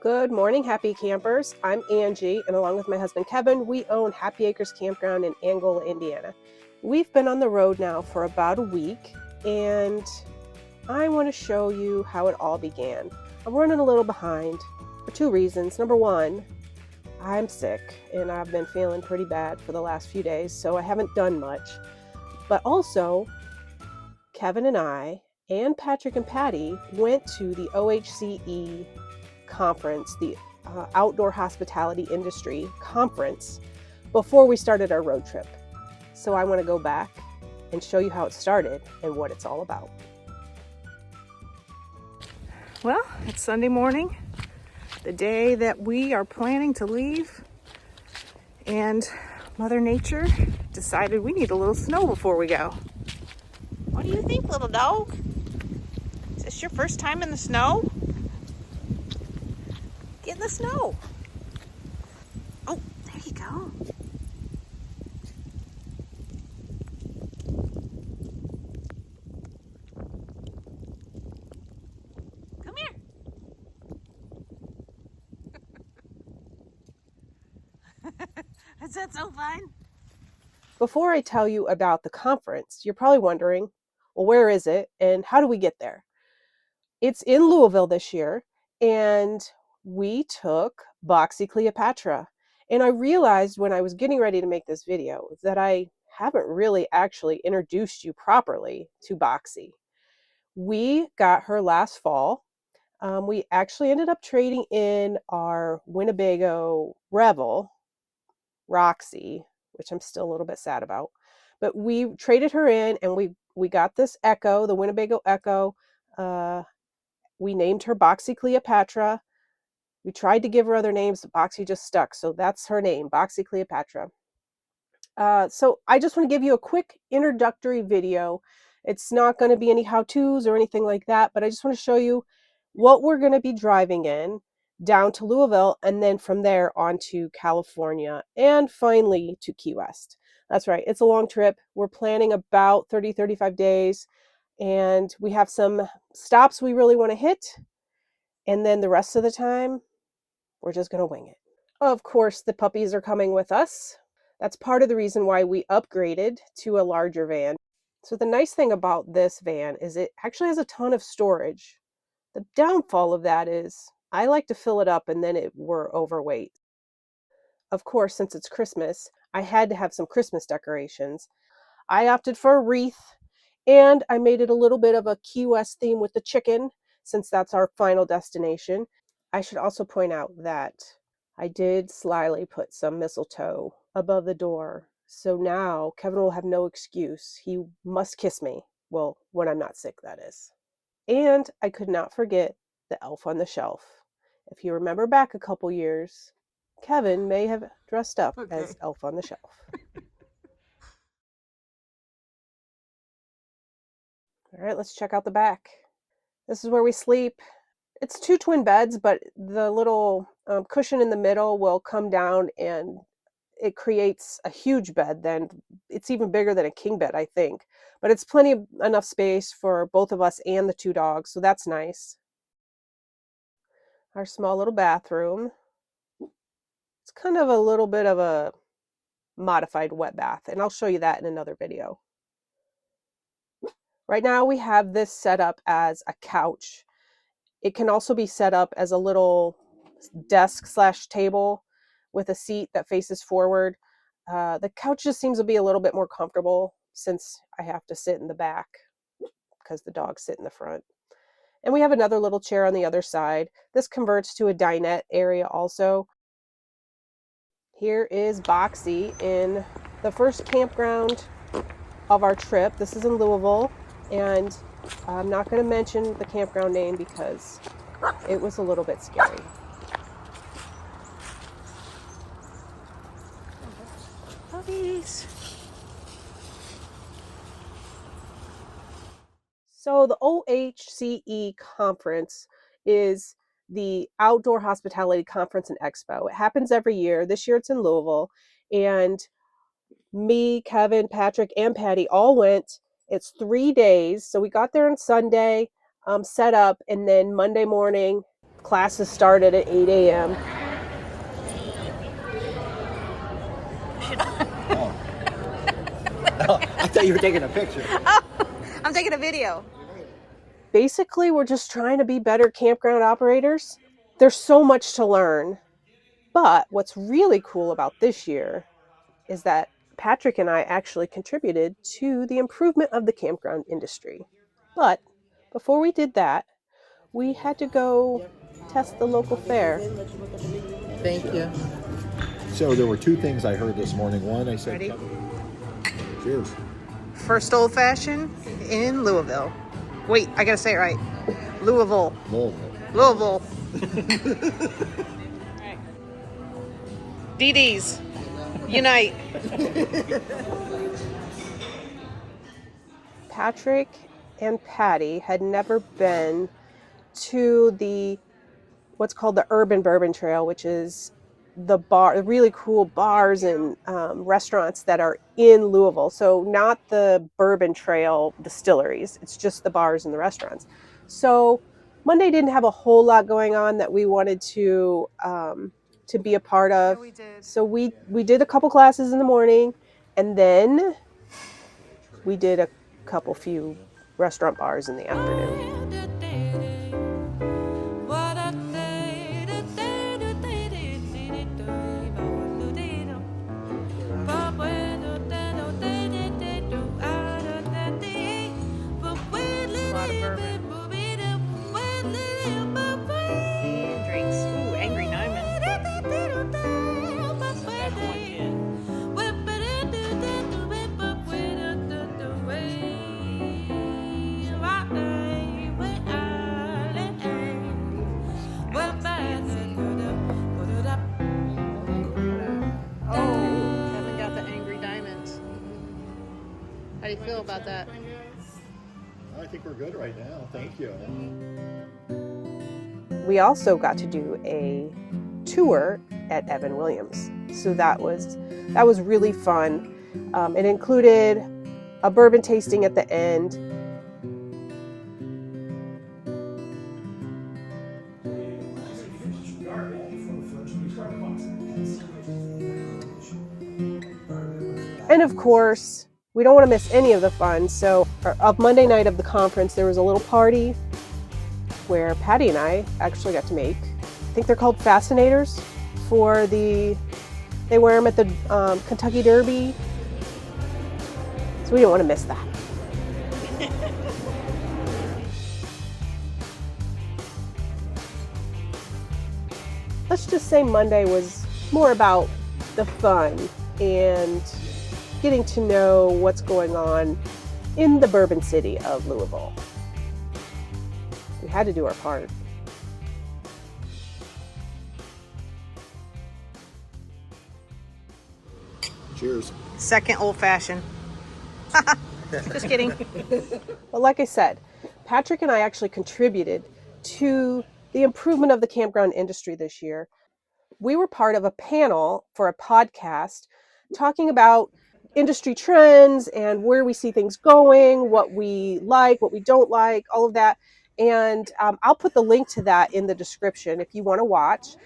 Good morning, happy campers. I'm Angie, and along with my husband Kevin, we own Happy Acres Campground in Angola, Indiana. We've been on the road now for about a week, and I want to show you how it all began. I'm running a little behind for two reasons. Number one, I'm sick, and I've been feeling pretty bad for the last few days, so I haven't done much. But also, Kevin and I, and Patrick and Patty, went to the OHCE conference, the Outdoor Hospitality Industry Conference, before we started our road trip. So I want to go back and show you how it started and what it's all about. Well, it's Sunday morning, the day that we are planning to leave, and Mother Nature decided we need a little snow before we go. What do you think, little dog? Is this your first time in the snow? Get in the snow. Oh, there you go. Come here. Is that so fun? Before I tell you about the conference, you're probably wondering, well, where is it and how do we get there? It's in Louisville this year, and we took Boxie Cleopatra. And I realized when I was getting ready to make this video that I haven't really actually introduced you properly to Boxie. We got her last fall. We actually ended up trading in our Winnebago Revel, Roxy, which I'm still a little bit sad about. But we traded her in, and we got this Ekko, the Winnebago Ekko. We named her Boxie Cleopatra. We tried to give her other names, but Boxie just stuck. So that's her name, Boxie Cleopatra. So I just want to give you a quick introductory video. It's not going to be any how-tos or anything like that, but I just want to show you what we're going to be driving in down to Louisville, and then from there on to California, and finally to Key West. That's right, it's a long trip. We're planning about 35 days, and we have some stops we really want to hit, and then the rest of the time, we're just going to wing it. Of course, the puppies are coming with us. That's part of the reason why we upgraded to a larger van. So the nice thing about this van is it actually has a ton of storage. The downfall of that is I like to fill it up and then we're overweight. Of course, since it's Christmas, I had to have some Christmas decorations. I opted for a wreath, and I made it a little bit of a Key West theme with the chicken, since that's our final destination. I should also point out that I did slyly put some mistletoe above the door. So now Kevin will have no excuse. He must kiss me. Well, when I'm not sick, that is. And I could not forget the elf on the shelf. If you remember back a couple years, Kevin may have dressed up as elf on the shelf. All right, let's check out the back. This is where we sleep. It's two twin beds, but the little cushion in the middle will come down and it creates a huge bed. Then it's even bigger than a king bed, I think. But it's enough space for both of us and the two dogs, so that's nice. Our small little bathroom. It's kind of a little bit of a modified wet bath, and I'll show you that in another video. Right now we have this set up as a couch. It can also be set up as a little desk/table with a seat that faces forward. The couch just seems to be a little bit more comfortable since I have to sit in the back because the dogs sit in the front. And we have another little chair on the other side. This converts to a dinette area also. Here is Boxie in the first campground of our trip. This is in Louisville, and I'm not going to mention the campground name because it was a little bit scary. Puppies. So the OHCE conference is the Outdoor Hospitality Conference Expo. It happens every year. This year it's in Louisville, and me, Kevin, Patrick, and Patty all went. It's 3 days. So we got there on Sunday, set up, and then Monday morning, classes started at 8 a.m. Oh. Oh, I thought you were taking a picture. Oh, I'm taking a video. Basically, we're just trying to be better campground operators. There's so much to learn. But what's really cool about this year is that Patrick and I actually contributed to the improvement of the campground industry. But before we did that, we had to go test the local fair. Thank you. So there were two things I heard this morning. One, I said, Ready? cheers. First old fashioned in Louisville. Wait, I gotta say it right. Louisville. Louisville. DDs. Unite. Patrick and Patty had never been to what's called the Urban Bourbon Trail, which is the really cool bars and restaurants that are in Louisville. So not the Bourbon Trail distilleries. It's just the bars and the restaurants. So Monday didn't have a whole lot going on that we wanted to be a part of. Yeah, we did. So we did a couple classes in the morning, and then we did a few restaurant bars in the afternoon. A lot of bourbon. And drinks. Ooh, Angry Diamond. Oh, Kevin got the Angry Diamonds. How do you feel about that? I think we're good right now. Thank you. We also got to do a tour at Evan Williams. So that was really fun. It included a bourbon tasting at the end. And of course, we don't want to miss any of the fun. So up Monday night of the conference, there was a little party where Patty and I actually got to make, I think they're called fascinators they wear them at the Kentucky Derby. So we didn't want to miss that. Let's just say Monday was more about the fun and getting to know what's going on in the bourbon city of Louisville. We had to do our part. Cheers. Second old fashioned. Just kidding. But like I said, Patrick and I actually contributed to the improvement of the campground industry this year. We were part of a panel for a podcast talking about industry trends and where we see things going, what we like, what we don't like, all of that. And I'll put the link to that in the description if you want to watch.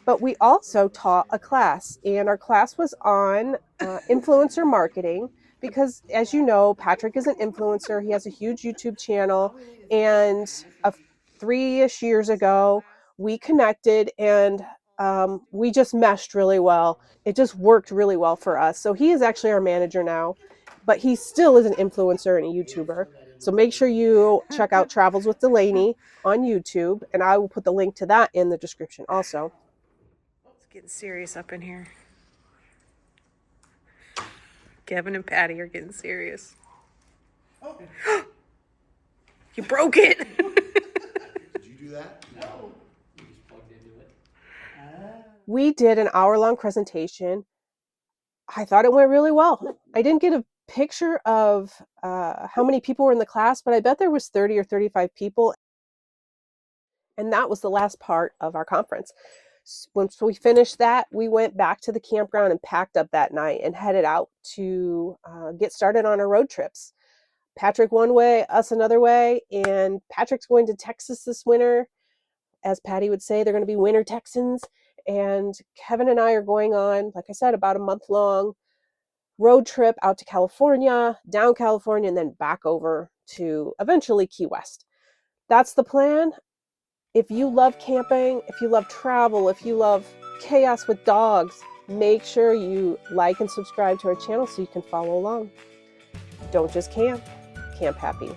But we also taught a class, and our class was on influencer marketing because, as you know, Patrick is an influencer. He has a huge YouTube channel, and 3-ish years ago, we connected, and we just meshed really well. It just worked really well for us. So he is actually our manager now, but he still is an influencer and a YouTuber. So make sure you check out Travels with Delaney on YouTube, and I will put the link to that in the description also. It's getting serious up in here. Kevin and Patty are getting serious. Oh. You broke it. Did you do that? No. You just plugged into it. We did an hour-long presentation. I thought it went really well. I didn't get a picture of how many people were in the class, but I bet there was 30 or 35 people. And that was the last part of our conference. Once we finished that, we went back to the campground and packed up that night and headed out to get started on our road trips. Patrick one way, us another way, and Patrick's going to Texas this winter. as Patty would say, they're going to be winter Texans. And Kevin and I are going on, like I said, about a month-long road trip out to California, down California, and then back over to eventually Key West. That's the plan. If you love camping, if you love travel, if you love chaos with dogs, make sure you like and subscribe to our channel so you can follow along. Don't just camp, camp happy.